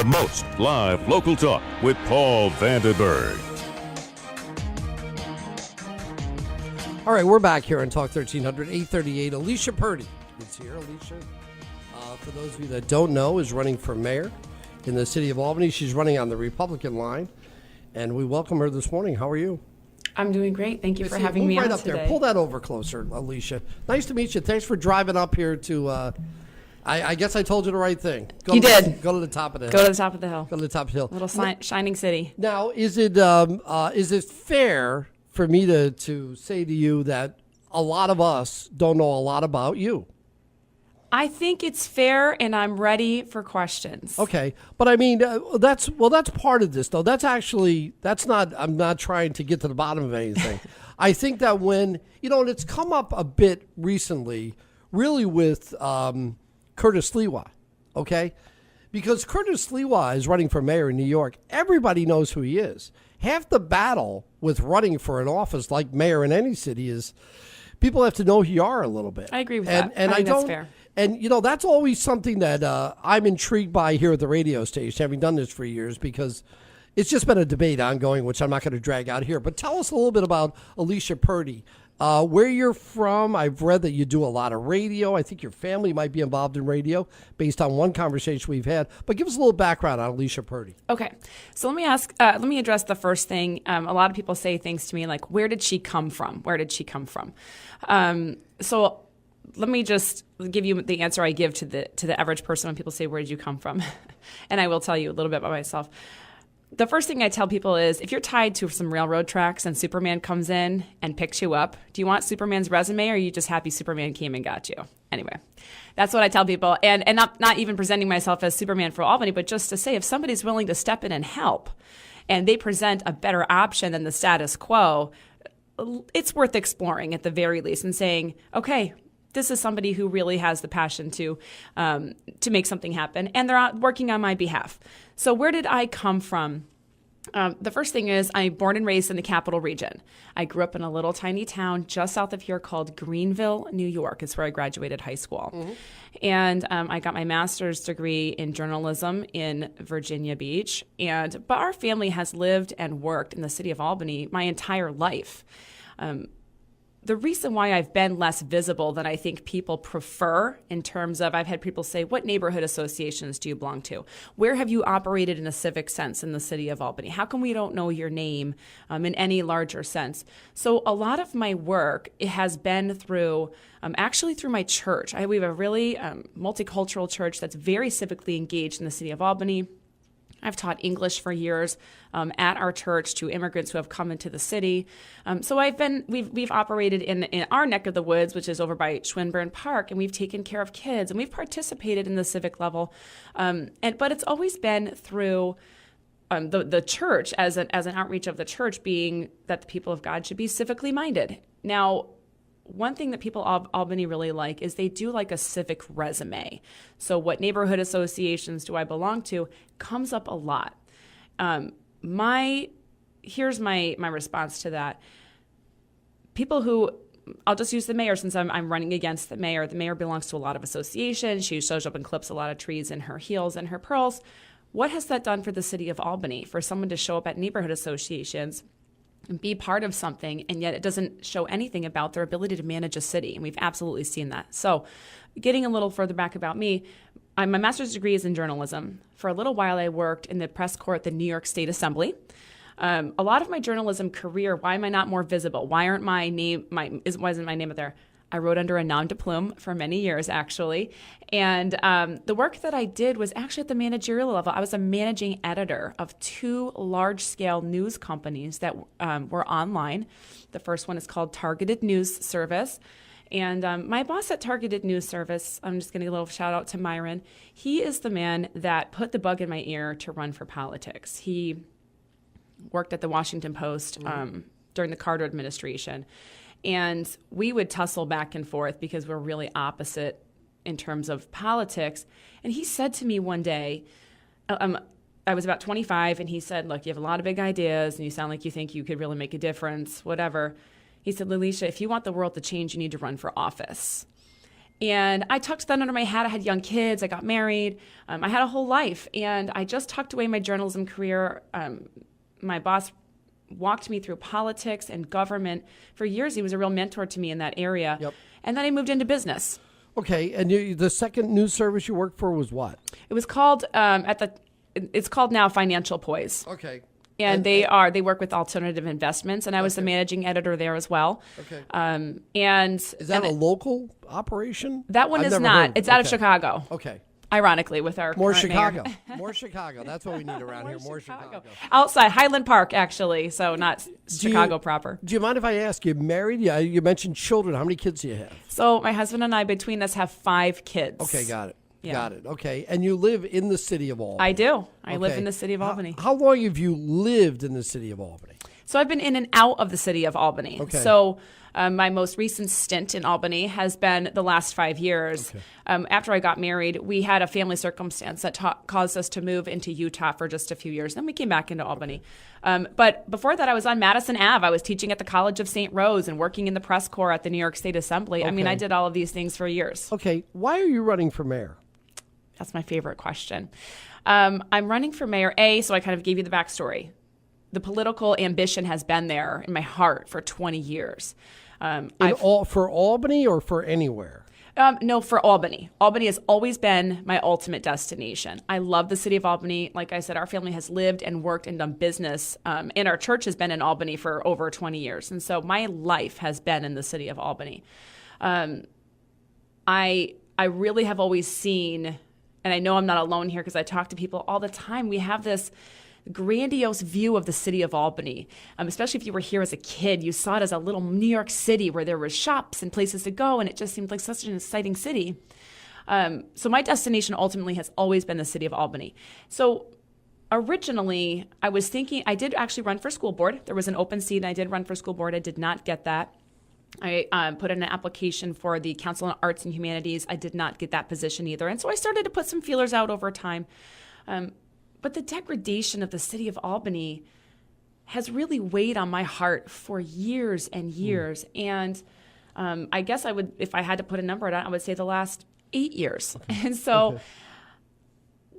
the most live local talk with Paul Vandenburgh. All right, we're back here on Talk 1300, 838. Alicia Purdy is here. Alicia, for those of you that don't know, is running for mayor in the city of Albany. She's running on the Republican line, and we welcome her this morning. How are you? I'm doing great. Thank you for having me on right up today. there. Pull that over closer, Alicia. Nice to meet you. Thanks for driving up here to, I guess I told you the right thing. You did. Go to the top of the hill. Go to the top of the hill. Go to the top of the hill. Little shining city. Now, is it fair for me to say to you that a lot of us don't know a lot about you? I think it's fair, and I'm ready for questions. Okay, but I mean that's part of this though. I'm not trying to get to the bottom of anything. I think that when and it's come up a bit recently, really with Curtis Lewa, okay, because Curtis Lewa is running for mayor in New York. Everybody knows who he is. Half the battle with running for an office like mayor in any city is people have to know who you are a little bit. I agree with that. And I think that's fair. And, that's always something that I'm intrigued by here at the radio station, having done this for years, because it's just been a debate ongoing, which I'm not going to drag out here. But tell us a little bit about Alicia Purdy, where you're from. I've read that you do a lot of radio. I think your family might be involved in radio based on one conversation we've had. But give us a little background on Alicia Purdy. Okay. So let me address the first thing. A lot of people say things to me like, where did she come from? Where did she come from? So let me just give you the answer I give to the average person when people say, where did you come from? And I will tell you a little bit about myself. The first thing I tell people is, if you're tied to some railroad tracks and Superman comes in and picks you up, do you want Superman's resume, or are you just happy Superman came and got you? Anyway, that's what I tell people. And not even presenting myself as Superman for Albany, but just to say, if somebody's willing to step in and help and they present a better option than the status quo, it's worth exploring at the very least and saying, okay, this is somebody who really has the passion to make something happen, and they're working on my behalf. So where did I come from? The first thing is, I'm born and raised in the Capital Region. I grew up in a little tiny town just south of here called Greenville, New York. It's where I graduated high school. Mm-hmm. And I got my master's degree in journalism in Virginia Beach. But our family has lived and worked in the city of Albany my entire life. The reason why I've been less visible than I think people prefer, in terms of, I've had people say, what neighborhood associations do you belong to? Where have you operated in a civic sense in the city of Albany? How come we don't know your name in any larger sense? So a lot of my work, it has been through, actually through my church. We have a really multicultural church that's very civically engaged in the city of Albany. I've taught English for years at our church to immigrants who have come into the city. So we've operated in our neck of the woods, which is over by Schwinburne Park, and we've taken care of kids, and we've participated in the civic level. But it's always been through the church as an outreach of the church, being that the people of God should be civically minded. Now, one thing that people of Albany really like is they do like a civic resume. So what neighborhood associations do I belong to comes up a lot. Here's my response to that. People who, I'll just use the mayor since I'm running against the mayor. The mayor belongs to a lot of associations. She shows up and clips a lot of trees in her heels and her pearls. What has that done for the city of Albany? For someone to show up at neighborhood associations and be part of something, and yet it doesn't show anything about their ability to manage a city. And we've absolutely seen that. So getting a little further back about me, my master's degree is in journalism. For a little while, I worked in the press corps at the New York State Assembly. A lot of my journalism career, why am I not more visible? Why isn't my name up there? I wrote under a nom de plume for many years, actually. And the work that I did was actually at the managerial level. I was a managing editor of 2 large-scale news companies that were online. The first one is called Targeted News Service. And my boss at Targeted News Service, I'm just going to give a little shout out to Myron. He is the man that put the bug in my ear to run for politics. He worked at the Washington Post during the Carter administration. And we would tussle back and forth because we're really opposite in terms of politics. And he said to me one day, I was about 25, and he said, look, you have a lot of big ideas, and you sound like you think you could really make a difference, whatever. He said, Alicia, if you want the world to change, you need to run for office. And I tucked that under my hat. I had young kids. I got married. I had a whole life. And I just tucked away my journalism career. My boss walked me through politics and government for years. He was a real mentor to me in that area. Yep. And then I moved into business. Okay, and the second news service you worked for was what? It was called it's called now Financial Poise. Okay. And they work with alternative investments, and I was the managing editor there as well. Okay. And Is that a local operation? That one is not. It's out of Chicago. Okay. Ironically, with our More current Chicago. mayor. More Chicago. That's what we need around here. More Chicago. Outside Highland Park, actually, so not Chicago proper. Do you mind if I ask you, married? Yeah, you mentioned children. How many kids do you have? So my husband and I, between us, have 5 kids. Okay, got it. Yeah. Got it. Okay, and you live in the city of Albany. I do. I live Okay. in the city of Albany. How long have you lived in the city of Albany? So I've been in and out of the city of Albany. Okay. So my most recent stint in Albany has been the last 5 years. Okay. After I got married, we had a family circumstance that caused us to move into Utah for just a few years. Then we came back into Albany. But before that, I was on Madison Ave. I was teaching at the College of St. Rose and working in the press corps at the New York State Assembly. I mean, I did all of these things for years. Okay, why are you running for mayor? That's my favorite question. I'm running for mayor, so I kind of gave you the backstory. The political ambition has been there in my heart for 20 years. For Albany or for anywhere? No, for Albany. Albany has always been my ultimate destination. I love the city of Albany. Like I said, our family has lived and worked and done business, and our church has been in Albany for over 20 years. And so my life has been in the city of Albany. I really have always seen, and I know I'm not alone here because I talk to people all the time, we have this grandiose view of the city of Albany. Especially if you were here as a kid, you saw it as a little New York City where there were shops and places to go, and it just seemed like such an exciting city. So my destination ultimately has always been the city of Albany. So originally, I was thinking, I did actually run for school board. There was an open seat, and I did run for school board. I did not get that. I put in an application for the Council on Arts and Humanities. I did not get that position either. And so I started to put some feelers out over time. But the degradation of the city of Albany has really weighed on my heart for years and years. And I guess I would, if I had to put a number on it, I would say the last 8 years. And so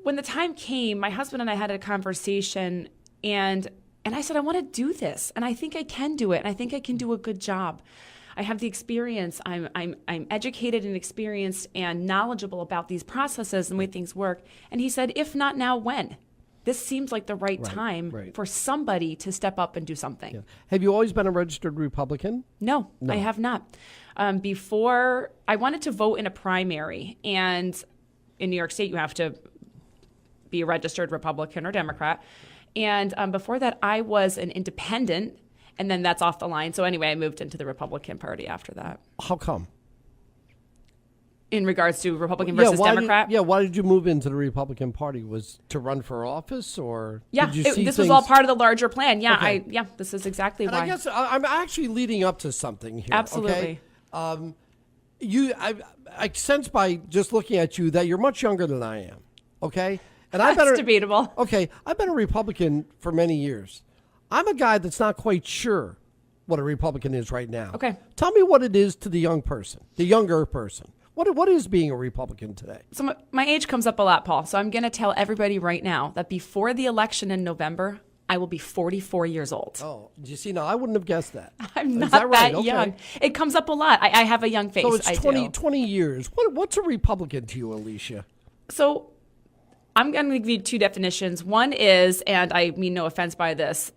when the time came, my husband and I had a conversation, and I said, I want to do this, and I think I can do it, and I think I can do a good job. I have the experience. I'm educated and experienced and knowledgeable about these processes and the way things work. And he said, if not now, when? This seems like the right time for somebody to step up and do something. Yeah. Have you always been a registered Republican? No, I have not. Before, I wanted to vote in a primary, and in New York State, you have to be a registered Republican or Democrat. And before that, I was an independent, and then that's off the line. So anyway, I moved into the Republican Party after that. How come? In regards to Republican versus Democrat? Why did you move into the Republican Party? Was to run for office, or did you see this things? was all part of the larger plan. Yeah, Okay. This is exactly And why. I guess I'm actually leading up to something here. Absolutely. Okay? I sense by just looking at you that you're much younger than I am. Okay, and That's debatable. Okay, I've been a Republican for many years. I'm a guy that's not quite sure what a Republican is right now. Okay. Tell me what it is to the younger person. What is being a Republican today? So my age comes up a lot, Paul. So I'm going to tell everybody right now that before the election in November, I will be 44 years old. Oh, you see, now I wouldn't have guessed that. I'm not that right? Okay. young. It comes up a lot. I have a young face. So it's I 20 years. What's a Republican to you, Alicia? So I'm going to give you 2 definitions. One is, and I mean no offense by this,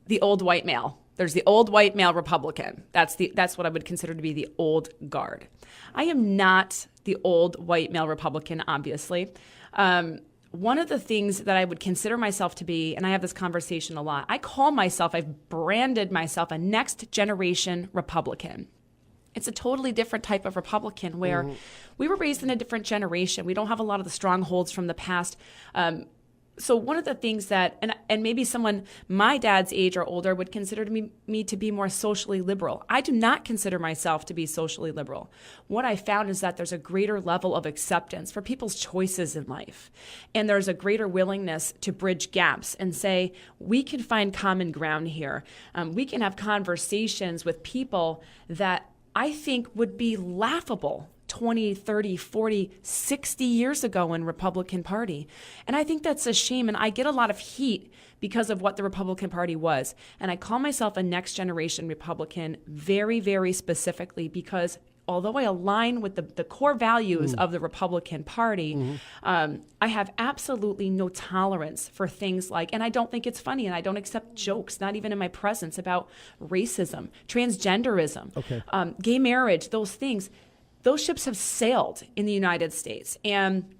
the old white male. There's the old white male Republican. That's what I would consider to be the old guard. I am not the old white male Republican, obviously. One of the things that I would consider myself to be, and I have this conversation a lot, I've branded myself a next generation Republican. It's a totally different type of Republican where we were raised in a different generation. We don't have a lot of the strongholds from the past. So one of the things that, and maybe someone my dad's age or older would consider me to be more socially liberal. I do not consider myself to be socially liberal. What I found is that there's a greater level of acceptance for people's choices in life. And there's a greater willingness to bridge gaps and say, we can find common ground here. We can have conversations with people that I think would be laughable 20, 30, 40, 60 years ago in Republican Party. And I think that's a shame. And I get a lot of heat because of what the Republican Party was. And I call myself a next generation Republican very, very specifically because although I align with the core values of the Republican Party, I have absolutely no tolerance for things like, and I don't think it's funny, and I don't accept jokes, not even in my presence, about racism, transgenderism, gay marriage, those things. Those ships have sailed in the United States. And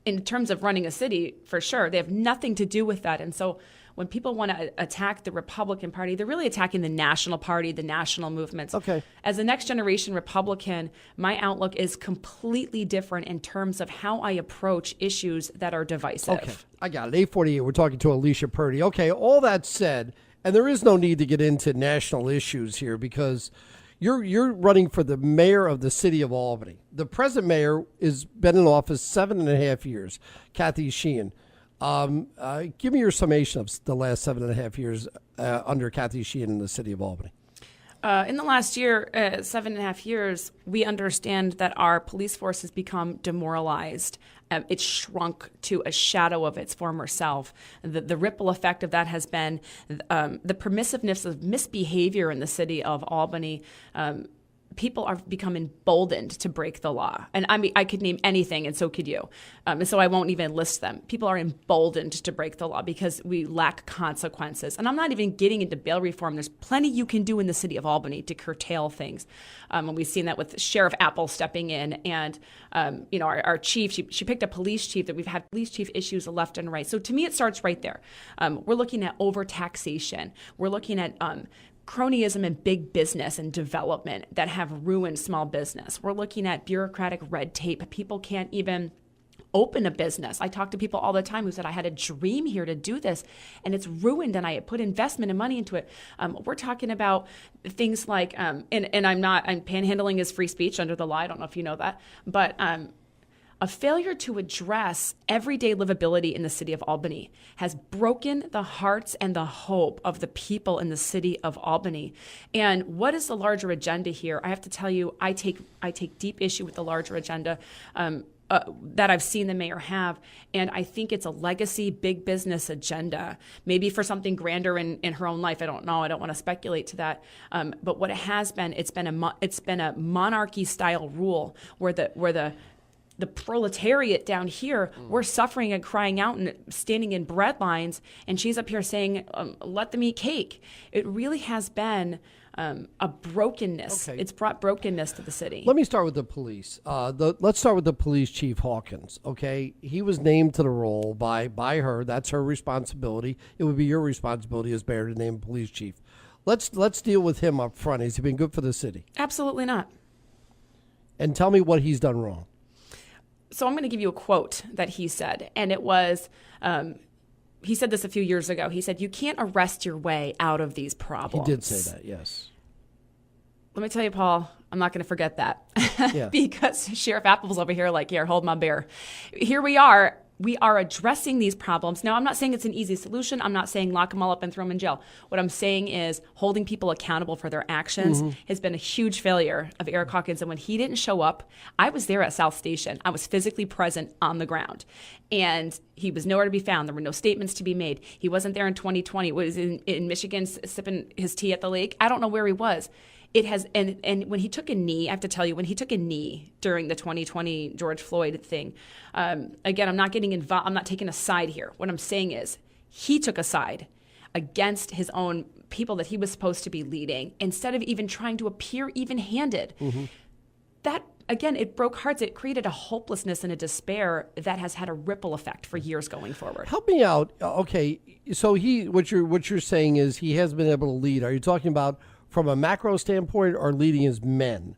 in terms of running a city, for sure, they have nothing to do with that. And so when people want to attack the Republican Party, they're really attacking the national party, the national movements. Okay. As a next generation Republican, my outlook is completely different in terms of how I approach issues that are divisive. Okay, I got it. 8:48. We're talking to Alicia Purdy. Okay, all that said, and there is no need to get into national issues here because you're running for the mayor of the city of Albany. The present mayor has been in office 7.5 years, Kathy Sheehan. Give me your summation of the last 7.5 years under Kathy Sheehan in the city of Albany. In the last year, 7.5 years, we understand that our police force has become demoralized. It's shrunk to a shadow of its former self. The ripple effect of that has been the permissiveness of misbehavior in the city of Albany. People are become emboldened to break the law. And I mean, I could name anything, and so could you. And so I won't even list them. People are emboldened to break the law because we lack consequences. And I'm not even getting into bail reform. There's plenty you can do in the city of Albany to curtail things. And we've seen that with Sheriff Apple stepping in. And, our chief, she picked a police chief that we've had police chief issues left and right. So to me, it starts right there. We're looking at overtaxation. We're looking at cronyism in big business and development that have ruined small business. We're looking at bureaucratic red tape. People can't even open a business. I talk to people all the time who said, I had a dream here to do this, and it's ruined, and I put investment and money into it. We're talking about things like, and panhandling is free speech under the law. I don't know if you know that, but a failure to address everyday livability in the city of Albany has broken the hearts and the hope of the people in the city of Albany. And what is the larger agenda here? I have to tell you, I take deep issue with the larger agenda that I've seen the mayor have. And I think it's a legacy, big business agenda, maybe for something grander in her own life. I don't know. I don't want to speculate to that. But what it has been, it's been a monarchy style rule where the proletariat down here, we're suffering and crying out and standing in bread lines, and she's up here saying, let them eat cake. It really has been a brokenness. Okay. It's brought brokenness to the city. Let me start with the police. Let's start with the police chief, Hawkins. Okay, he was named to the role by her. That's her responsibility. It would be your responsibility as mayor to name a police chief. Let's deal with him up front. Has he been good for the city? Absolutely not. And tell me what he's done wrong. So I'm going to give you a quote that he said, and it was, he said this a few years ago. He said, "You can't arrest your way out of these problems." He did say that, yes. Let me tell you, Paul, I'm not going to forget that Yeah. because Sheriff Apple's over here like, here, hold my beer. Here we are. We are addressing these problems. Now, I'm not saying it's an easy solution. I'm not saying lock them all up and throw them in jail. What I'm saying is holding people accountable for their actions has been a huge failure of Eric Hawkins. And when he didn't show up, I was there at South Station. I was physically present on the ground. And he was nowhere to be found. There were no statements to be made. He wasn't there in 2020. He was in Michigan sipping his tea at the lake. I don't know where he was. It has, and when he took a knee, I have to tell you, when he took a knee during the 2020 George Floyd thing, again, I'm not getting involved. I'm not taking a side here. What I'm saying is he took a side against his own people that he was supposed to be leading instead of even trying to appear even-handed. That, again, it broke hearts. It created a hopelessness and a despair that has had a ripple effect for years going forward. Help me out. Okay, so what you're saying is he has been able to lead. Are you talking about from a macro standpoint or leading his men?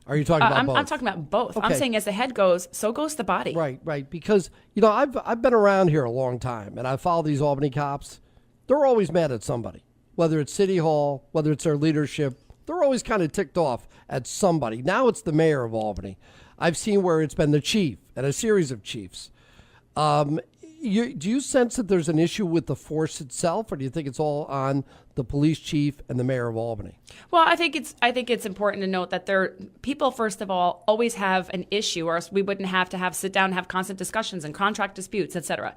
Are you talking about both? I'm talking about both. Okay. I'm saying as the head goes, so goes the body. Right. Because, I've been around here a long time, and I follow these Albany cops. They're always mad at somebody, whether it's City Hall, whether it's their leadership. They're always kind of ticked off at somebody. Now it's the mayor of Albany. I've seen where it's been the chief and a series of chiefs. do you sense that there's an issue with the force itself, or do you think it's all on the police chief and the mayor of Albany? Well, I think it's important to note that people, first of all, always have an issue, or else we wouldn't have to sit down and have constant discussions and contract disputes, et cetera.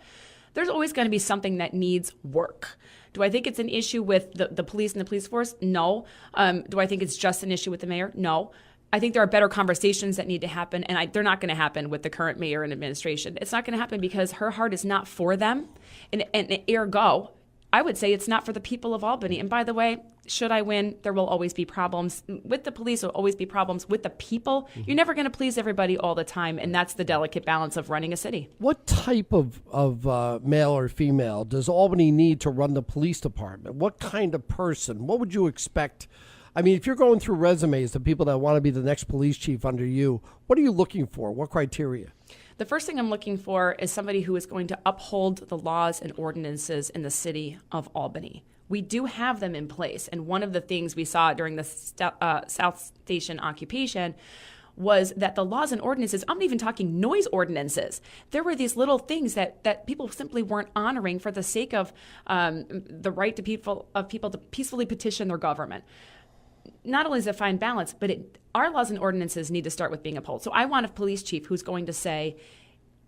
There's always going to be something that needs work. Do I think it's an issue with the police and the police force? No. Do I think it's just an issue with the mayor? No. I think there are better conversations that need to happen, and they're not going to happen with the current mayor and administration. It's not going to happen because her heart is not for them, and ergo, I would say it's not for the people of Albany. And by the way, should I win, there will always be problems. With the police, there will always be problems. With the people, you're never going to please everybody all the time, and that's the delicate balance of running a city. What type of male or female does Albany need to run the police department? What kind of person? What would you expect? I mean, if you're going through resumes of people that want to be the next police chief under you, what are you looking for? What criteria? The first thing I'm looking for is somebody who is going to uphold the laws and ordinances in the city of Albany. We do have them in place. And one of the things we saw during the South Station occupation was that the laws and ordinances, I'm not even talking noise ordinances, there were these little things that people simply weren't honoring for the sake of the right to people to peacefully petition their government. Not only is it fine balance, but our laws and ordinances need to start with being upheld. So I want a police chief who's going to say,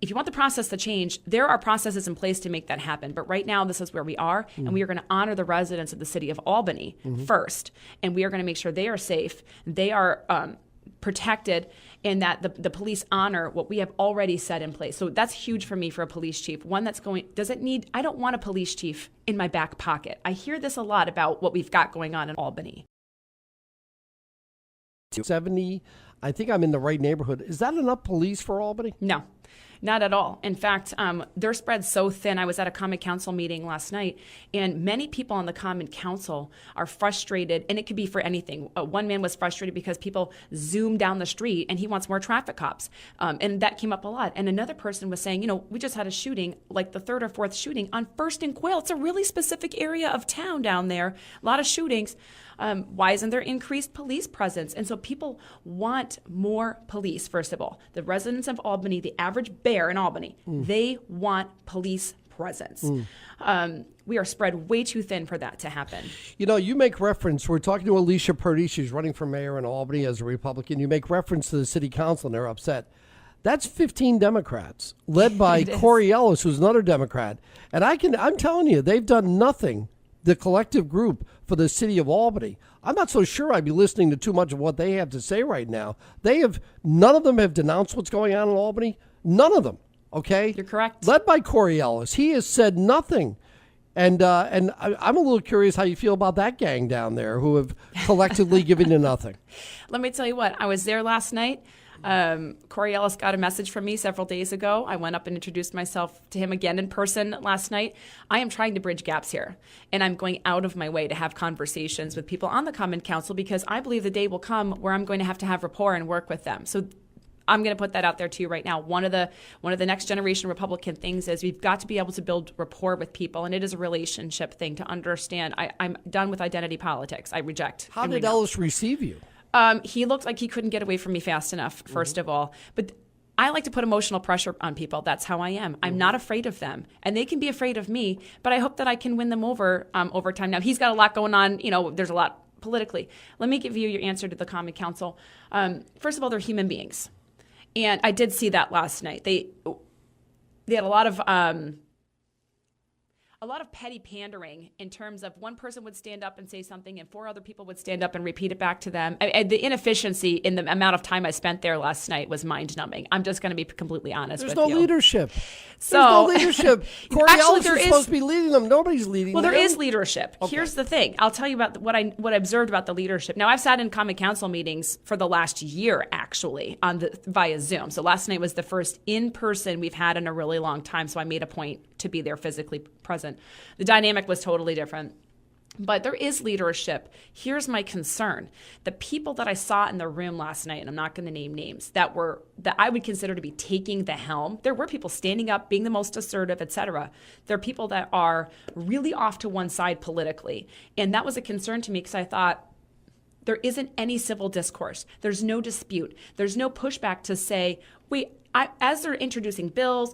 if you want the process to change, there are processes in place to make that happen. But right now, this is where we are, and we are going to honor the residents of the city of Albany first. And we are going to make sure they are safe, they are protected, and that the police honor what we have already set in place. So that's huge for me for a police chief. One that's I don't want a police chief in my back pocket. I hear this a lot about what we've got going on in Albany. 70, I think I'm in the right neighborhood. Is that enough police for Albany? No, not at all. In fact, they're spread so thin. I was at a Common Council meeting last night, and many people on the Common Council are frustrated, and it could be for anything. One man was frustrated because people zoom down the street, and he wants more traffic cops, and that came up a lot. And another person was saying, we just had a shooting, like the third or fourth shooting on First and Quail. It's a really specific area of town down there, a lot of shootings. Why isn't there increased police presence? And so people want more police, first of all. The residents of Albany, the average bear in Albany, they want police presence. We are spread way too thin for that to happen. You make reference, we're talking to Alicia Purdy, she's running for mayor in Albany as a Republican. You make reference to the city council and they're upset. That's 15 Democrats, led by Corey Ellis, who's another Democrat. And I'm telling you, they've done nothing, the collective group, for the city of Albany. I'm not so sure I'd be listening to too much of what they have to say right now. None of them have denounced what's going on in Albany. None of them. Okay? You're correct. Led by Corey Ellis. He has said nothing. And I'm a little curious how you feel about that gang down there who have collectively given you nothing. Let me tell you what, I was there last night. Corey Ellis got a message from me several days ago. I went up and introduced myself to him again in person last night. I am trying to bridge gaps here, and I'm going out of my way to have conversations with people on the Common Council because I believe the day will come where I'm going to have rapport and work with them. So I'm going to put that out there to you right now. One of the next generation Republican things is we've got to be able to build rapport with people, and it is a relationship thing to understand. I'm done with identity politics. I reject. How did Ellis receive you? He looked like he couldn't get away from me fast enough, first of all. But I like to put emotional pressure on people. That's how I am. I'm not afraid of them. And they can be afraid of me, but I hope that I can win them over time. Now, he's got a lot going on. There's a lot politically. Let me give you your answer to the Common Council. First of all, they're human beings. And I did see that last night. They had a lot of petty pandering in terms of one person would stand up and say something and four other people would stand up and repeat it back to them. The inefficiency in the amount of time I spent there last night was mind-numbing. I'm just going to be completely honest with you. There's no leadership. So, there's no leadership. Corey Ellis is supposed to be leading them. Nobody's leading them. Well, there is leadership. Okay. Here's the thing. I'll tell you about what I observed about the leadership. Now, I've sat in Common Council meetings for the last year, actually, via Zoom. So last night was the first in-person we've had in a really long time, so I made a point to be there physically present. The dynamic was totally different. But there is leadership. Here's my concern. The people that I saw in the room last night, and I'm not going to name names, that I would consider to be taking the helm. There were people standing up, being the most assertive, et cetera. There are people that are really off to one side politically. And that was a concern to me because I thought, there isn't any civil discourse. There's no dispute. There's no pushback to say, wait, as they're introducing bills,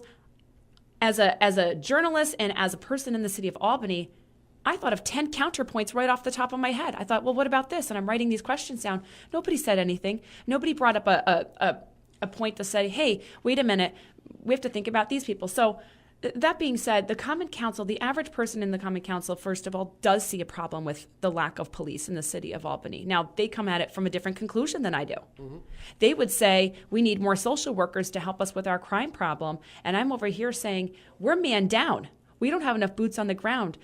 as a journalist and as a person in the city of Albany, I thought of 10 counterpoints right off the top of my head. I thought, well, what about this? And I'm writing these questions down. Nobody said anything. Nobody brought up a point to say, hey, wait a minute, we have to think about these people. So that being said, the Common Council, the average person in the Common Council, first of all, does see a problem with the lack of police in the city of Albany. Now, they come at it from a different conclusion than I do. Mm-hmm. They would say, we need more social workers to help us with our crime problem. And I'm over here saying, we're man down. We don't have enough boots on the ground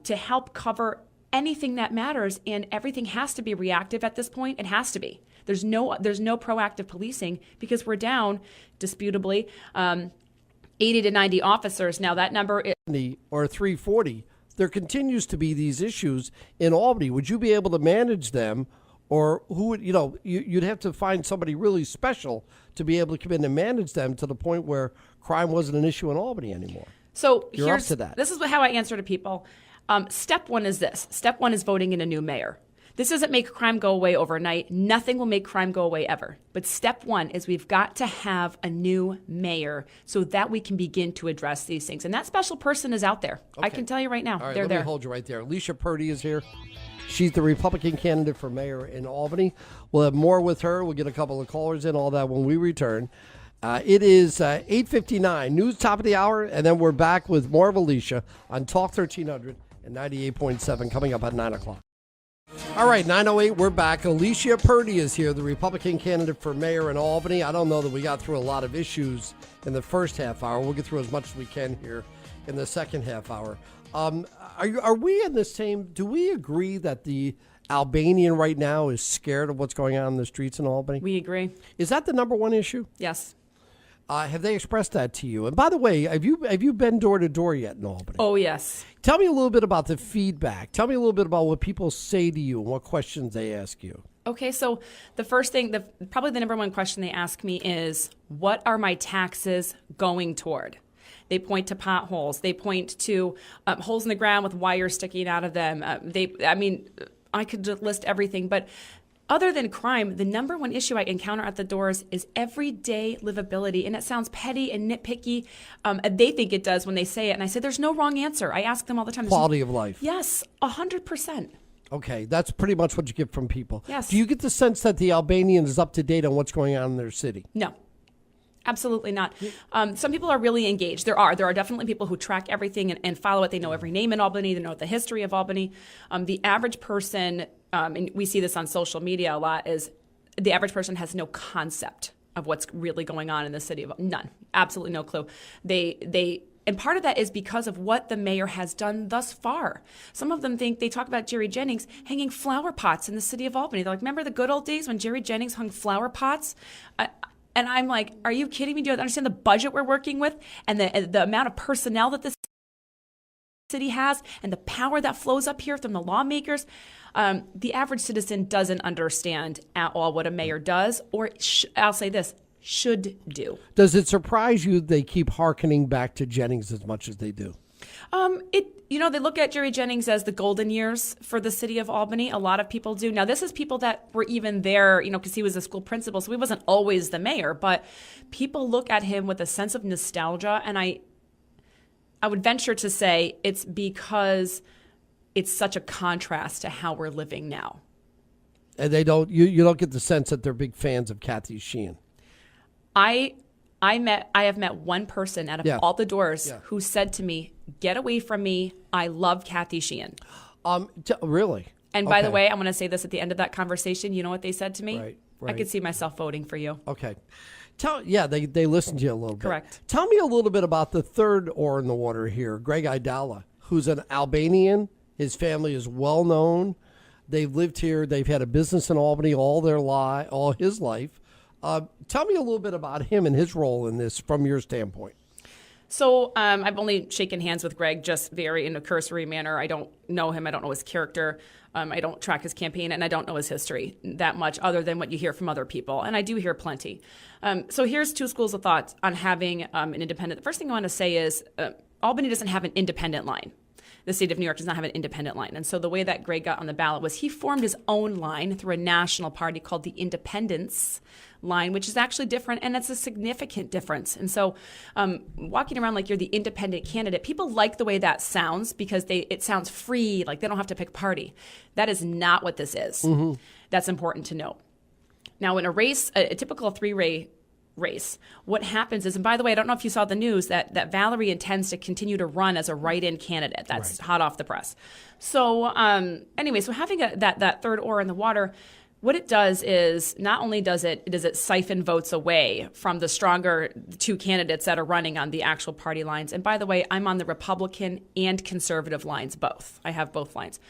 to help cover anything that matters, and everything has to be reactive at this point. It has to be. There's no proactive policing because we're down, disputably, 80 to 90 officers. Now that number is or 340. There continues to be these issues in Albany. Would you be able to manage them, or who would you'd have to find somebody really special to be able to come in and manage them to the point where crime wasn't an issue in Albany anymore? So You're up to that. This is how I answer to people. Step one is this. Step one is voting in a new mayor. This doesn't make crime go away overnight. Nothing will make crime go away ever. But step one is we've got to have a new mayor so that we can begin to address these things. And that special person is out there. Okay. I can tell you right now. All right, they're let there. me hold you right there. Alicia Purdy is here. She's the Republican candidate for mayor in Albany. We'll have more with her. We'll get a couple of callers in, all that when we return. It is 8:59, news top of the hour, and then we're back with more of Alicia on Talk 1300 and 98.7 coming up at 9 o'clock. All right, 9:08, we're back. Alicia Purdy is here, the Republican candidate for mayor in Albany. I don't know that we got through a lot of issues in the first half hour. We'll get through as much as we can here in the second half hour. Are we in the same, do we agree that the Albanian right now is scared of what's going on in the streets in Albany? We agree. Is that the number one issue? Yes. Have they expressed that to you? And by the way, have you been door to door yet in Albany? Oh, yes. Tell me a little bit about the feedback. Tell me a little bit about what people say to you and what questions they ask you. Okay, so the first thing, probably the number one question they ask me is, what are my taxes going toward? They point to potholes. They point to holes in the ground with wires sticking out of them. I could list everything, but other than crime, the number one issue I encounter at the doors is everyday livability. And it sounds petty and nitpicky. They think it does when they say it. And I say, there's no wrong answer. I ask them all the time. Quality of life. Yes, 100%. Okay, that's pretty much what you get from people. Yes. Do you get the sense that the Albanian is up to date on what's going on in their city? No. Absolutely not. Some people are really engaged. There are definitely people who track everything and follow it. They know every name in Albany. They know the history of Albany. The average person, and we see this on social media a lot, is the average person has no concept of what's really going on in the city of none. Absolutely no clue. And part of that is because of what the mayor has done thus far. Some of them they talk about Jerry Jennings hanging flower pots in the city of Albany. They're like, remember the good old days when Jerry Jennings hung flower pots? And I'm like, are you kidding me? Do you understand the budget we're working with and the amount of personnel that this city has and the power that flows up here from the lawmakers? The average citizen doesn't understand at all what a mayor does, or I'll say this, should do. Does it surprise you they keep hearkening back to Jennings as much as they do? They look at Jerry Jennings as the golden years for the city of Albany. A lot of people do. Now, this is people that were even there, because he was a school principal, so he wasn't always the mayor. But people look at him with a sense of nostalgia, and I would venture to say it's because it's such a contrast to how we're living now. And they don't. You don't get the sense that they're big fans of Kathy Sheehan. I have met one person out of all the doors who said to me, "Get away from me. I love Kathy Sheehan." Really? And by the way, I want to say this at the end of that conversation. You know what they said to me? Right. I could see myself voting for you. Okay. They listened to you a little bit. Correct. Tell me a little bit about the third oar in the water here, Greg Idala, who's an Albanian. His family is well known. They've lived here. They've had a business in Albany all his life. Tell me a little bit about him and his role in this from your standpoint. So I've only shaken hands with Greg just very in a cursory manner. I don't know him. I don't know his character. I don't track his campaign, and I don't know his history that much other than what you hear from other people. And I do hear plenty. So here's two schools of thought on having an independent. The first thing I want to say is Albany doesn't have an independent line. the state of New York does not have an independent line. And so the way that Greg got on the ballot was he formed his own line through a national party called the Independence line, which is actually different, and it's a significant difference. And so walking around like you're the independent candidate, people like the way that sounds because it sounds free, like they don't have to pick party. That is not what this is. That's important to note. Now, in a race, a typical three-way race, what happens is, and by the way, I don't know if you saw the news, that Valerie intends to continue to run as a write-in candidate. That's hot off the press. So anyway, so having that third oar in the water, what it does is not only does it siphon votes away from the stronger two candidates that are running on the actual party lines. And by the way, I'm on the Republican and conservative lines, both. I have both lines.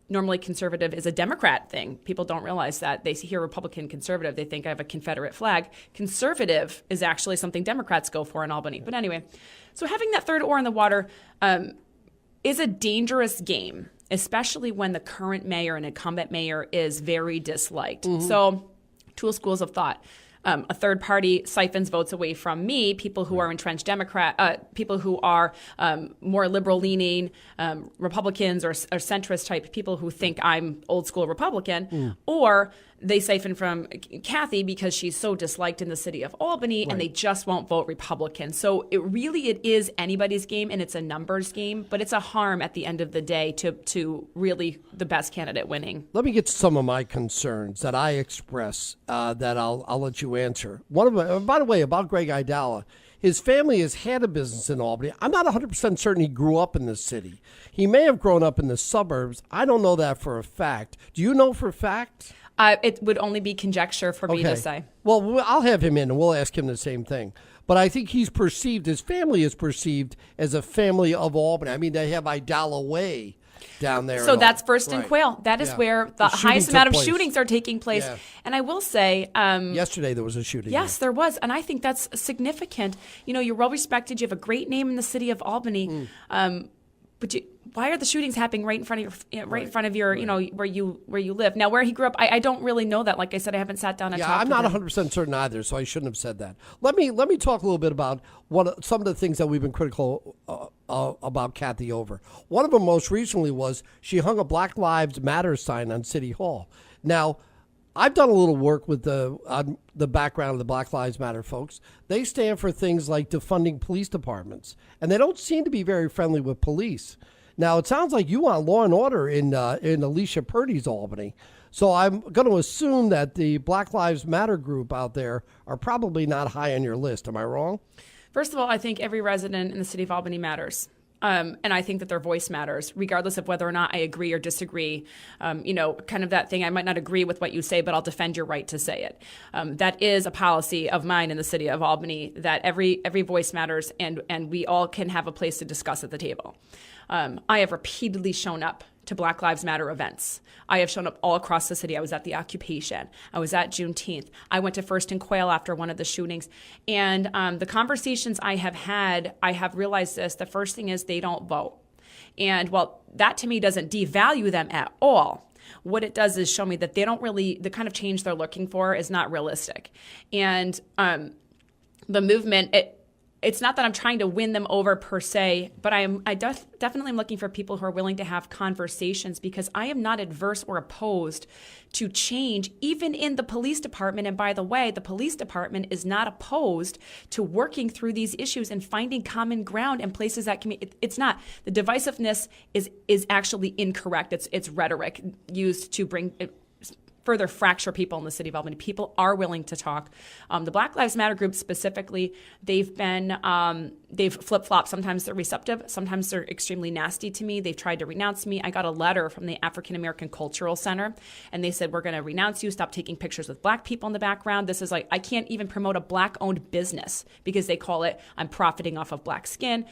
Normally, conservative is a Democrat thing. People don't realize that. They hear Republican conservative, they think I have a Confederate flag. Conservative is actually something Democrats go for in Albany. But anyway, so having that third oar in the water is a dangerous game, especially when the current mayor and incumbent mayor is very disliked. So, two schools of thought. A third party siphons votes away from me, people who are entrenched Democrat, people who are more liberal leaning, Republicans or centrist type people who think I'm old school Republican, or they siphon from Kathy because she's so disliked in the city of Albany and they just won't vote Republican. So it is anybody's game, and it's a numbers game, but it's a harm at the end of the day to really the best candidate winning. Let me get to some of my concerns that I express that I'll let you answer. One of them, by the way, about Greg Idala, his family has had a business in Albany. I'm not 100% certain he grew up in the city. He may have grown up in the suburbs. I don't know that for a fact. Do you know for a fact? It would only be conjecture for me to say. Well, I'll have him in and we'll ask him the same thing. But I think his family is perceived as a family of Albany. I mean, they have Idala Way down there. So that's First and Quail. That is where the highest amount of shootings are taking place. Yeah. And I will say... yesterday there was a shooting. Yes, there was. And I think that's significant. You know, you're well respected. You have a great name in the city of Albany. But why are the shootings happening right in front of your, you know, where you live? Now, where he grew up, I don't really know that. Like I said, I haven't sat down and talked I'm with not him. 100% certain either, so I shouldn't have said that. Let me talk a little bit about some of the things that we've been critical about Kathy over. One of them most recently was she hung a Black Lives Matter sign on City Hall. Now, I've done a little work with on the background of the Black Lives Matter folks. They stand for things like defunding police departments, and they don't seem to be very friendly with police. Now, it sounds like you want law and order in Alicia Purdy's Albany. So I'm going to assume that the Black Lives Matter group out there are probably not high on your list. Am I wrong? First of all, I think every resident in the city of Albany matters. And I think that their voice matters, regardless of whether or not I agree or disagree. You know, kind of that thing, I might not agree with what you say, but I'll defend your right to say it. That is a policy of mine in the city of Albany, that every voice matters, and we all can have a place to discuss at the table. I have repeatedly shown up to Black Lives Matter events. I have shown up all across the city. I was at the Occupation. I was at Juneteenth. I went to First and Quail after one of the shootings. And the conversations I have had, I have realized this. The first thing is they don't vote. And while that to me doesn't devalue them at all, what it does is show me that they don't really, the kind of change they're looking for is not realistic. And the movement, it's not that I'm trying to win them over per se, but I definitely am looking for people who are willing to have conversations, because I am not adverse or opposed to change, even in the police department. And by the way, the police department is not opposed to working through these issues and finding common ground in places that can be. It's not. The divisiveness is actually incorrect. It's rhetoric used to bring further fracture people in the city of Albany. People are willing to talk. The Black Lives Matter group specifically, they've flip-flopped. Sometimes they're receptive. Sometimes they're extremely nasty to me. They've tried to renounce me. I got a letter from the African American Cultural Center, and they said, we're going to renounce you. Stop taking pictures with black people in the background. This is like, I can't even promote a black-owned business because they call it, I'm profiting off of black skin.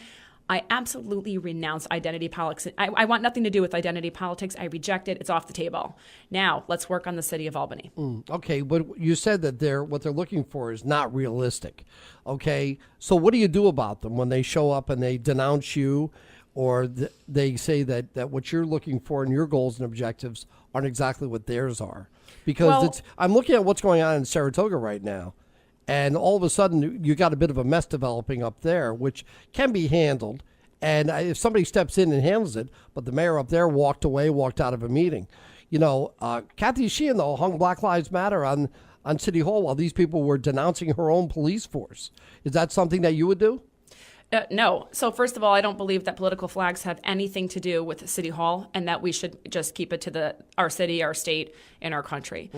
I absolutely renounce identity politics. I want nothing to do with identity politics. I reject it. It's off the table. Now, let's work on the city of Albany. Okay, but you said that what they're looking for is not realistic. Okay, so what do you do about them when they show up and they denounce you, or they say that what you're looking for and your goals and objectives aren't exactly what theirs are? Because I'm looking at what's going on in Saratoga right now. And all of a sudden, you got a bit of a mess developing up there, which can be handled. And if somebody steps in and handles it, but the mayor up there walked away, walked out of a meeting. Kathy Sheehan, though, hung Black Lives Matter on City Hall while these people were denouncing her own police force. Is that something that you would do? No. So first of all, I don't believe that political flags have anything to do with City Hall, and that we should just keep it to our city, our state, and our country.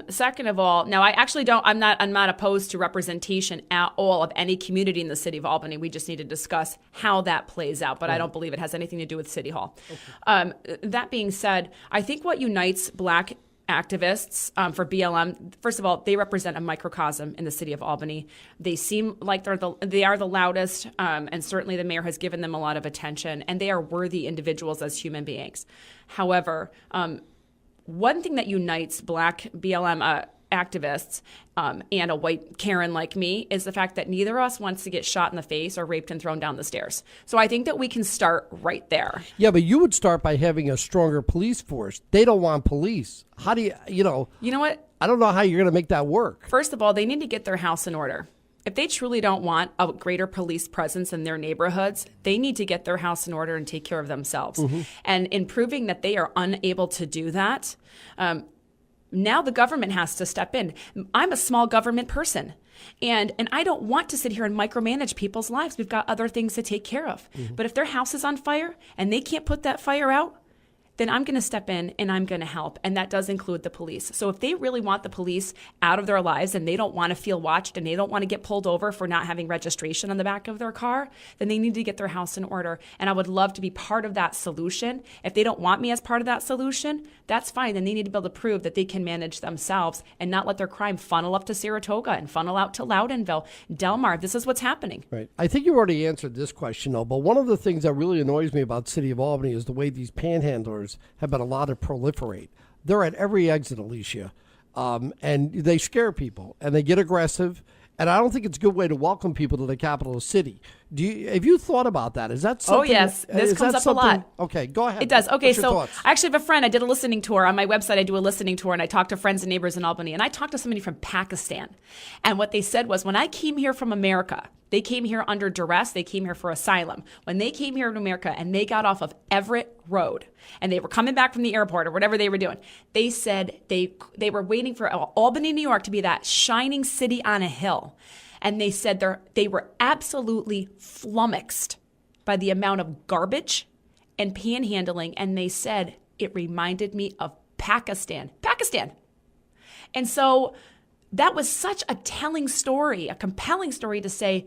Second of all, now I actually don't. I'm not opposed to representation at all of any community in the city of Albany. We just need to discuss how that plays out. But I don't believe it has anything to do with City Hall. That being said, I think what unites Black activists for BLM, first of all, they represent a microcosm in the city of Albany. They seem like they are the loudest, and certainly the mayor has given them a lot of attention, and they are worthy individuals as human beings. However, one thing that unites Black BLM activists and a white Karen like me is the fact that neither of us wants to get shot in the face or raped and thrown down the stairs. So I think that we can start right there. Yeah, but you would start by having a stronger police force. They don't want police. How do you know? You know what? I don't know how you're going to make that work. First of all, they need to get their house in order. If they truly don't want a greater police presence in their neighborhoods, they need to get their house in order and take care of themselves. And in proving that they are unable to do that, now the government has to step in. I'm a small government person, and I don't want to sit here and micromanage people's lives. We've got other things to take care of. But if their house is on fire and they can't put that fire out, then I'm going to step in and I'm going to help. And that does include the police. So if they really want the police out of their lives and they don't want to feel watched and they don't want to get pulled over for not having registration on the back of their car, then they need to get their house in order. And I would love to be part of that solution. If they don't want me as part of that solution, that's fine. Then they need to be able to prove that they can manage themselves and not let their crime funnel up to Saratoga and funnel out to Loudonville, Delmar. This is what's happening. Right. I think you already answered this question, though. But one of the things that really annoys me about the city of Albany is the way these panhandlers have been allowed to proliferate. They're at every exit, Alicia, and they scare people and they get aggressive. And I don't think it's a good way to welcome people to the capital city. Have you thought about that? Is that something? Oh, yes. This comes up a lot. Okay, go ahead. It does. Okay, What's your so thoughts? I actually have a friend. I did a listening tour. On my website, I do a listening tour, and I talk to friends and neighbors in Albany. And I talked to somebody from Pakistan. And what they said was, when I came here from America, they came here under duress. They came here for asylum. When they came here to America and they got off of Everett Road and they were coming back from the airport or whatever they were doing, they said they were waiting for Albany, New York to be that shining city on a hill. And they said they were absolutely flummoxed by the amount of garbage and panhandling. And they said it reminded me of Pakistan. And so that was such a telling story, a compelling story to say,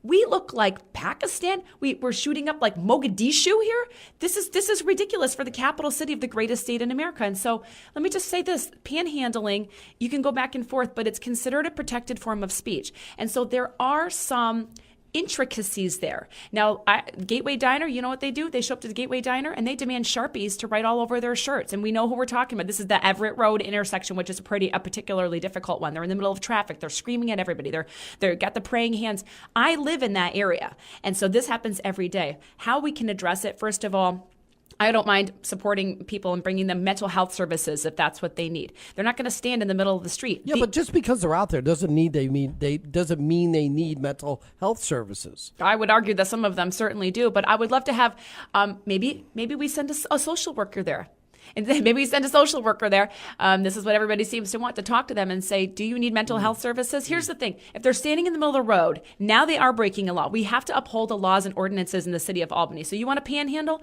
we look like Pakistan. We're shooting up like Mogadishu here. This is ridiculous for the capital city of the greatest state in America. And so let me just say this, panhandling, you can go back and forth, but it's considered a protected form of speech. And so there are some intricacies there. Now, Gateway Diner, you know what they do? They show up to the Gateway Diner and they demand Sharpies to write all over their shirts. And we know who we're talking about. This is the Everett Road intersection, which is a particularly difficult one. They're in the middle of traffic. They're screaming at everybody. They're got the praying hands. I live in that area. And so this happens every day. How we can address it, first of all, I don't mind supporting people and bringing them mental health services if that's what they need. They're not going to stand in the middle of the street. Yeah, but just because they're out there doesn't mean they need mental health services. I would argue that some of them certainly do, but I would love to have maybe we send a social worker there. And maybe we send a social worker there. This is what everybody seems to want, to talk to them and say, do you need mental health services? Here's the thing. If they're standing in the middle of the road, now they are breaking a law. We have to uphold the laws and ordinances in the city of Albany. So you want to panhandle?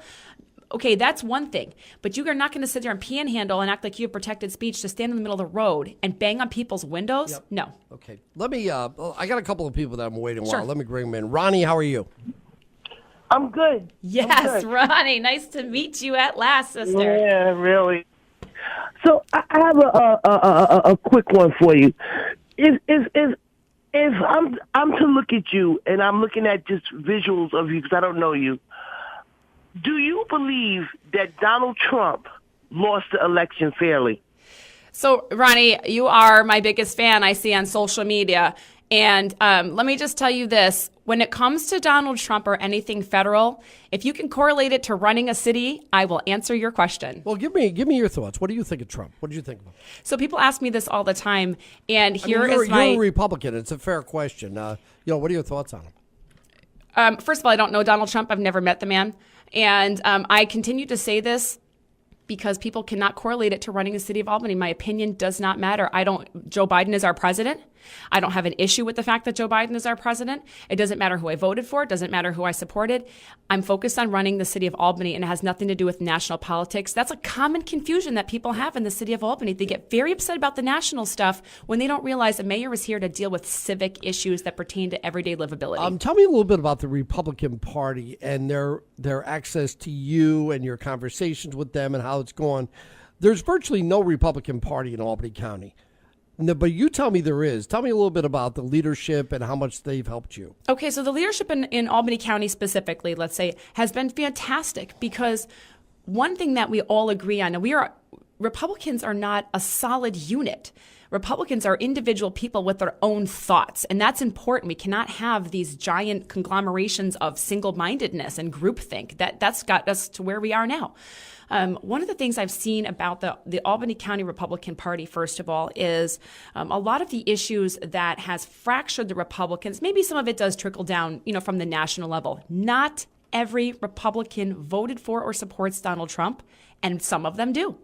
Okay, that's one thing. But you are not going to sit there and panhandle and act like you have protected speech to stand in the middle of the road and bang on people's windows? Yep. No. Okay. Let me, I got a couple of people that I'm waiting a while. Sure. Let me bring them in. Ronnie, how are you? I'm good. Yes, I'm good. Ronnie, nice to meet you at last, sister. Yeah, really. So I have a quick one for you. If I'm to look at you and I'm looking at just visuals of you because I don't know you, do you believe that Donald Trump lost the election fairly? So, Ronnie, you are my biggest fan I see on social media. And let me just tell you this. When it comes to Donald Trump or anything federal, if you can correlate it to running a city, I will answer your question. Well, give me your thoughts. What do you think of Trump? What do you think of him? So people ask me this all the time. And you're a Republican. It's a fair question. What are your thoughts on him? First of all, I don't know Donald Trump. I've never met the man. And I continue to say this because people cannot correlate it to running the city of Albany. My opinion does not matter. Joe Biden is our president. I don't have an issue with the fact that Joe Biden is our president. It doesn't matter who I voted for. It doesn't matter who I supported. I'm focused on running the city of Albany, and it has nothing to do with national politics. That's a common confusion that people have in the city of Albany. They get very upset about the national stuff when they don't realize a mayor is here to deal with civic issues that pertain to everyday livability. Tell me a little bit about the Republican Party and their access to you and your conversations with them and how it's going. There's virtually no Republican Party in Albany County. No, but you tell me there is. Tell me a little bit about the leadership and how much they've helped you. Okay, so the leadership in Albany County specifically, let's say, has been fantastic because one thing that we all agree on, and Republicans are not a solid unit. Republicans are individual people with their own thoughts, and that's important. We cannot have these giant conglomerations of single-mindedness and groupthink. That's got us to where we are now. One of the things I've seen about the Albany County Republican Party, first of all, is a lot of the issues that has fractured the Republicans. Maybe some of it does trickle down, from the national level. Not every Republican voted for or supports Donald Trump, and some of them do.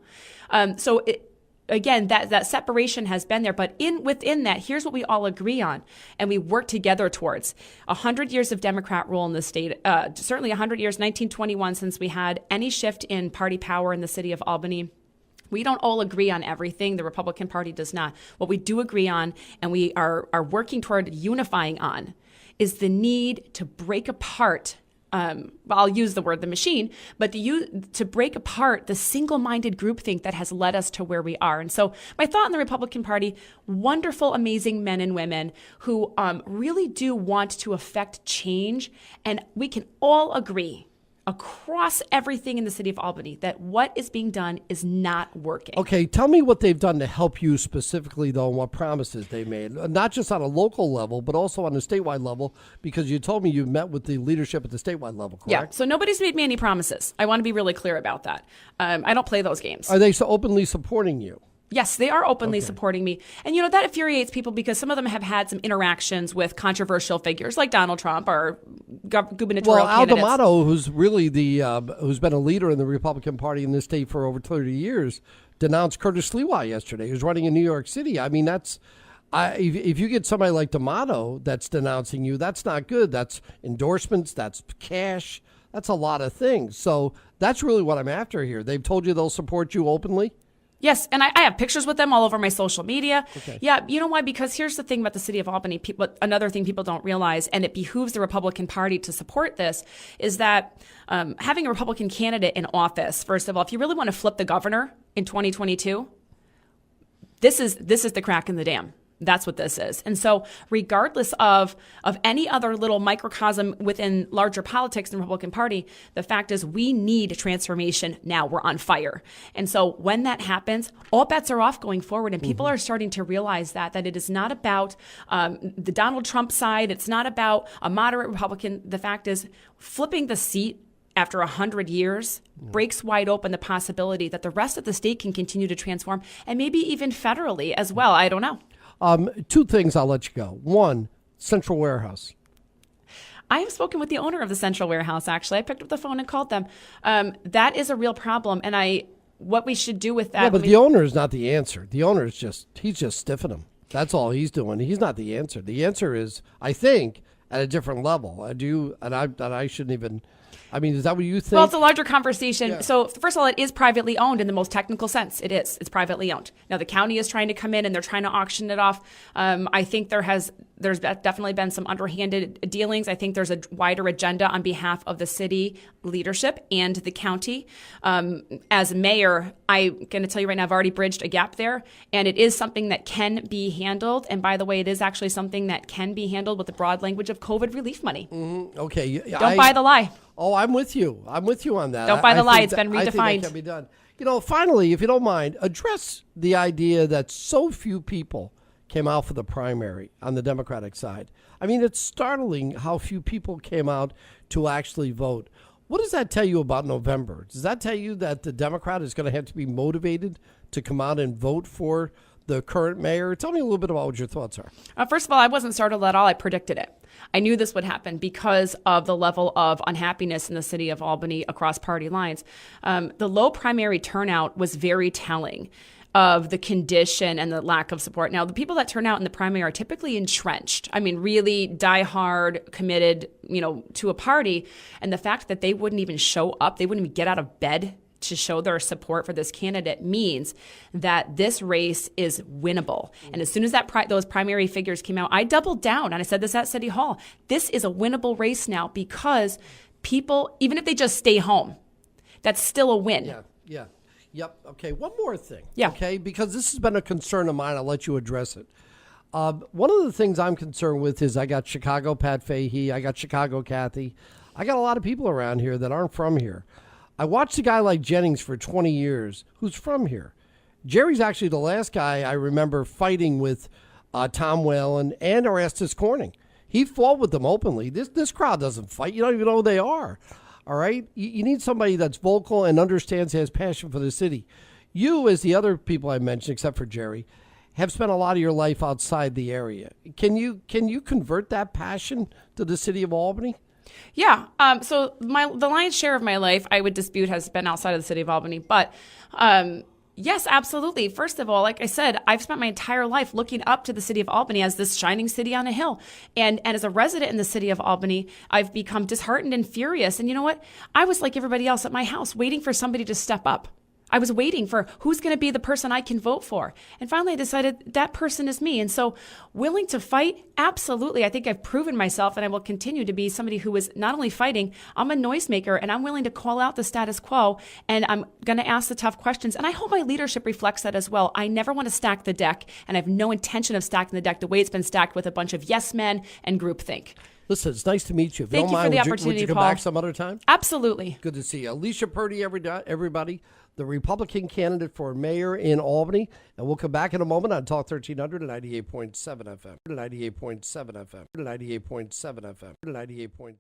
Again, that separation has been there, but within that, here's what we all agree on, and we work together towards. 100 years of Democrat rule in the state, certainly 100 years, 1921, since we had any shift in party power in the city of Albany. We don't all agree on everything. The Republican Party does not. What we do agree on, and we are working toward unifying on, is the need to break apart I'll use the word the machine, but to break apart the single-minded groupthink that has led us to where we are. And so my thought in the Republican Party, wonderful, amazing men and women who really do want to affect change. And we can all agree across everything in the city of Albany that what is being done is not working. Okay, tell me what they've done to help you specifically, though, and what promises they made, not just on a local level, but also on a statewide level, because you told me you met with the leadership at the statewide level, correct? Yeah, so nobody's made me any promises. I want to be really clear about that. I don't play those games. Are they so openly supporting you? Yes, they are openly supporting me. And, that infuriates people because some of them have had some interactions with controversial figures like Donald Trump or gubernatorial candidates. Al D'Amato, who's really who's been a leader in the Republican Party in this state for over 30 years, denounced Curtis Sliwa yesterday, who's running in New York City. I mean, if you get somebody like D'Amato that's denouncing you, that's not good. That's endorsements, that's cash, that's a lot of things. So that's really what I'm after here. They've told you they'll support you openly? Yes, and I have pictures with them all over my social media. Okay. Yeah, you know why? Because here's the thing about the city of Albany. Another thing people don't realize, and it behooves the Republican Party to support this, is that having a Republican candidate in office, first of all, if you really want to flip the governor in 2022, this is the crack in the dam. That's what this is. And so regardless of any other little microcosm within larger politics in the Republican Party, the fact is we need transformation now. We're on fire. And so when that happens, all bets are off going forward. And people are starting to realize that it is not about the Donald Trump side. It's not about a moderate Republican. The fact is flipping the seat after 100 years breaks wide open the possibility that the rest of the state can continue to transform, and maybe even federally as well. I don't know. Two things, I'll let you go. One, Central Warehouse. I have spoken with the owner of the Central Warehouse, actually. I picked up the phone and called them. That is a real problem, and what we should do with that... Yeah, but the owner is not the answer. The owner is he's just stiffing them. That's all he's doing. He's not the answer. The answer is, I think, at a different level. I shouldn't even... I mean, is that what you think? Well, it's a larger conversation. Yeah. So first of all, it is privately owned in the most technical sense. It is. It's privately owned. Now, the county is trying to come in and they're trying to auction it off. I think there's definitely been some underhanded dealings. I think there's a wider agenda on behalf of the city leadership and the county. As mayor, I'm going to tell you right now, I've already bridged a gap there, and it is something that can be handled. And by the way, it is actually something that can be handled with the broad language of COVID relief money. Mm-hmm. Okay. Don't buy the lie. Oh, I'm with you. I'm with you on that. Don't buy the lie. It's been redefined. I think that can be done. Finally, if you don't mind, address the idea that so few people came out for the primary on the Democratic side. I mean, it's startling how few people came out to actually vote. What does that tell you about November? Does that tell you that the Democrat is going to have to be motivated to come out and vote for the current mayor. Tell me a little bit about what your thoughts are. First of all, I wasn't startled at all. I predicted it. I knew this would happen because of the level of unhappiness in the city of Albany across party lines. The low primary turnout was very telling of the condition and the lack of support. Now, the people that turn out in the primary are typically entrenched. I mean, really diehard, committed, to a party. And the fact that they wouldn't even show up, they wouldn't even get out of bed to show their support for this candidate means that this race is winnable. And as soon as those primary figures came out, I doubled down and I said this at City Hall. This is a winnable race now because people, even if they just stay home, that's still a win. Yeah. Yep. Okay. One more thing. Yeah. Okay. Because this has been a concern of mine. I'll let you address it. One of the things I'm concerned with is I got Chicago Pat Fahey. I got Chicago Kathy. I got a lot of people around here that aren't from here. I watched a guy like Jennings for 20 years who's from here. Jerry's actually the last guy I remember fighting with Tom Whalen and Erastus Corning. He fought with them openly. This crowd doesn't fight. You don't even know who they are. All right? You need somebody that's vocal and understands, has passion for the city. You, as the other people I mentioned, except for Jerry, have spent a lot of your life outside the area. Can you convert that passion to the city of Albany? Yeah. So the lion's share of my life, I would dispute, has been outside of the city of Albany. But yes, absolutely. First of all, like I said, I've spent my entire life looking up to the city of Albany as this shining city on a hill. And as a resident in the city of Albany, I've become disheartened and furious. And you know what? I was like everybody else at my house, waiting for somebody to step up. I was waiting for who's going to be the person I can vote for. And finally I decided that person is me. And so willing to fight? Absolutely. I think I've proven myself and I will continue to be somebody who is not only fighting, I'm a noisemaker and I'm willing to call out the status quo and I'm going to ask the tough questions. And I hope my leadership reflects that as well. I never want to stack the deck and I have no intention of stacking the deck the way it's been stacked with a bunch of yes men and groupthink. Listen, it's nice to meet you. If Thank you don't you for mind, the opportunity, would you come Paul. back some other time? Absolutely. Good to see you. Alicia Purdy, everybody, the Republican candidate for mayor in Albany. And we'll come back in a moment on Talk 1300 and 98.7 FM. 98.7 FM. 98.7 FM. 98.